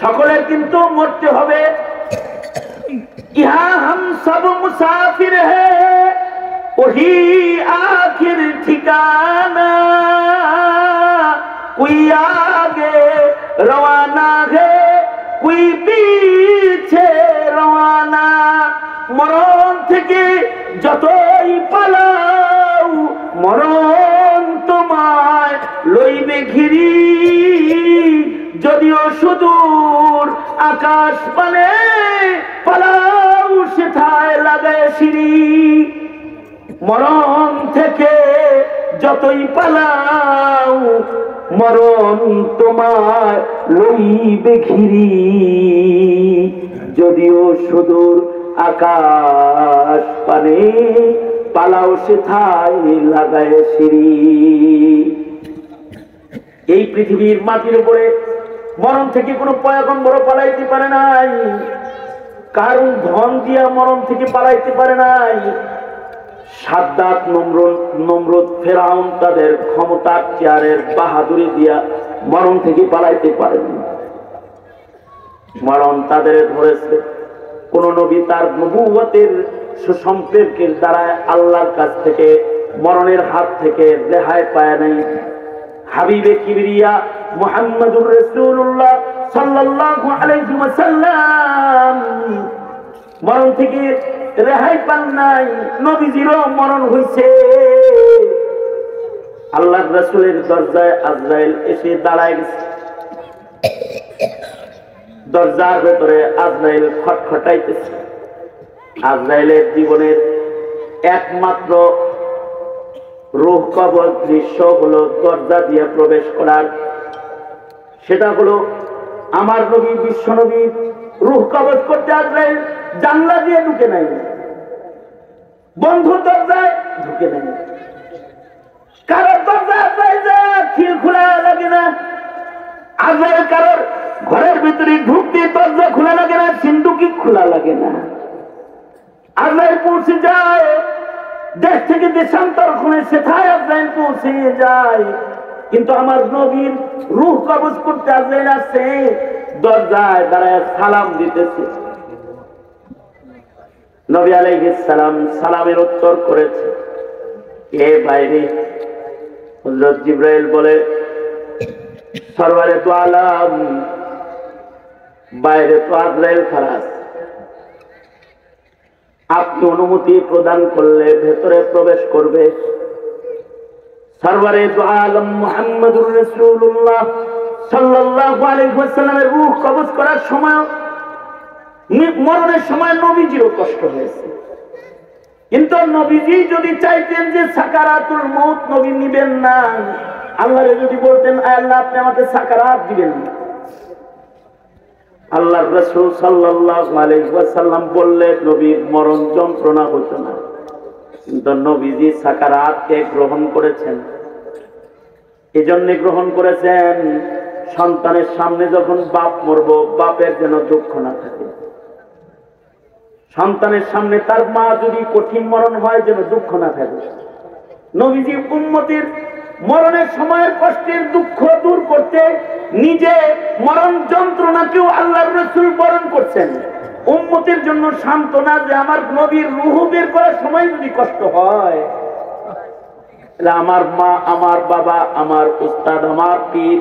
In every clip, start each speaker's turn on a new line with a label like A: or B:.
A: সকলের কিন্তু মরতে হবে। ইহা হাম সব মুসাফির হ্যায় ওহি আখির ঠিকানা, কোই আগে রওয়ানা হে কোই পিছে রওয়ানা। মরণ থেকে যতই পালাও মরণ তোমায় লইবে ঘিরি, যদিও সুদূর আকাশ পানে পালাও সেথায় লাগায় সিঁড়ি। মরণ থেকে যতই পালাও মরণ তোমায় লইবে ঘিরি, যদিও সুদূর আকাশ পানে পালাও সেথায় লাগায় সিঁড়ি। এই পৃথিবীর মাটির উপরে মরণ থেকে কোনো পয়গম্বর পালাইতে পারে নাই, কারণ ধন দিয়া মরণ থেকে পালাইতে পারে নাই। সাদ্দাত, নমরুদ, ফেরাউন তাদের ক্ষমতার চেয়ারের বাহাদুরি দিয়া মরণ থেকে পালাইতে পারেনি। মরণ তাদের ধরেছে। কোন নবী তার নবুয়তের সুসম্পর্কের দ্বারা আল্লাহর কাছ থেকে মরণের হাত থেকে রেহাই পায় নাই। হাবিবে কিবরিয়া মুহাম্মদুর রাসূলুল্লাহ সাল্লাল্লাহু আলাইহি ওয়াসাল্লাম মরণ থেকে রেহাই পান নাই। নবীজিরও মরণ হইছে। আল্লাহর রাসূলের দরজায় আজরাইল এসে দাঁড়ায় গেছে। দরজার ভেতরে আজরাইল খটখটাইতেছে। আজরাইলের জীবনের একমাত্র রূহ কবজ দৃশ্য হলো দরজা দিয়ে প্রবেশ করার। সেটা হলো আমার নবী বিশ্ব নবীর রূহ কবজ করতে আজরাইল জানলা দিয়ে ঢুকে নাই, বন্ধু দরজায় ঢুকে নাই। কারোর দরজা খিল খোলা লাগে না। আজরাইল কারোর ঘরের ভিতরে ঢুকতে দরজা খোলা লাগে না, সিন্ধুকি খোলা লাগে না। আজরাইল পৌঁছে যায় দেশ থেকে দেশান্তর খুনে, সেথায় আজরাইল পৌঁছে যায়। কিন্তু আমার নবীর রূহ কবজ করতে আজরাইল আসছে, দরজায় দাঁড়ায় সালাম দিতেছে। নবী আলাইহিস সালাম সালামের উত্তর করেছে, কে বাইরে? হযরত জিবরাইল বলে, সরওয়ারে দু আলম, বাইরে তো আজরাইল খারাজ, আপনি অনুমতি প্রদান করলে ভেতরে প্রবেশ করবে। সরওয়ারে দু আলম মুহাম্মদুর রাসূলুল্লাহ সাল্লাল্লাহু আলাইহি ওয়াসাল্লামের রূহ কবজ করার সময়, মরণের সময় নবীজিরও কষ্ট হয়েছে। কিন্তু নবীজি যদি চাইতেন যে সাকারাতুল মউত নবী নিবেন না, আল্লাহরে যদি বলতেন আল্লাহ আপনি আমাকে সাকারাত দিবেন না, আল্লাহর রাসূল সাল্লাল্লাহু আলাইহি ওয়াসাল্লাম বললে নবীর মরণ যন্ত্রণা হতো না। কিন্তু নবীজি সাকারাতকে গ্রহণ করেছেন। এজন্য গ্রহণ করেছেন সন্তানের সামনে যখন বাপ মরবো বাপের যেন দুঃখ না থাকে। সন্তানের সামনে তার মা যদি কঠিন মরণ হয় যেন দুঃখ না থাকে। নবীজি উম্মতের মরণের সময়ের কষ্টের দুঃখ দূর করতে নিজে মরণ যন্ত্রণাকেও আল্লাহর রাসূল বরণ করছেন। উম্মতের জন্য সান্ত্বনা যে আমার নবীর রূহ বের করার সময় যদি কষ্ট হয়, আমার মা, আমার বাবা, আমার উস্তাদ, আমার পীর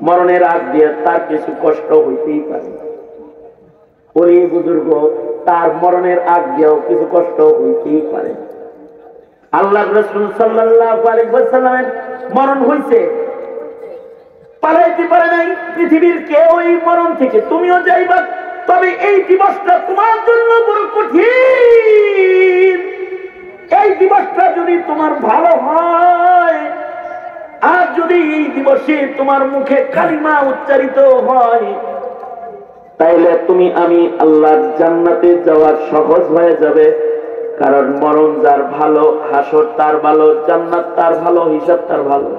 A: মরণের আগ দিয়ে তার কিছু কষ্ট হইতেই পারে। ওই বুজুর্গ তার মরণের আগ দিয়েও কিছু কষ্ট হইতেই পারে। আল্লাহর রাসূল সাল্লাল্লাহু আলাইহি ওয়াসাল্লামের মরণ হইছে, পালাইতে পারে নাই পৃথিবীর কেউ এই মরণ থেকে। তুমিও যাইবা, তবে এই দিবসটা তোমার জন্য বড় কঠিন। এই দিবসটা যদি তোমার ভালো হয়, আর যদি এই দিবসে তোমার মুখে কালিমা উচ্চারিত হয়, তাইলে তুমি আমি আল্লাহর জান্নাতে যাওয়ার সহজ হয়ে যাবে। কারণ মরণ যার ভালো, হাসর তার ভালো, জান্নাত তার ভালো, হিসাব তার ভালো।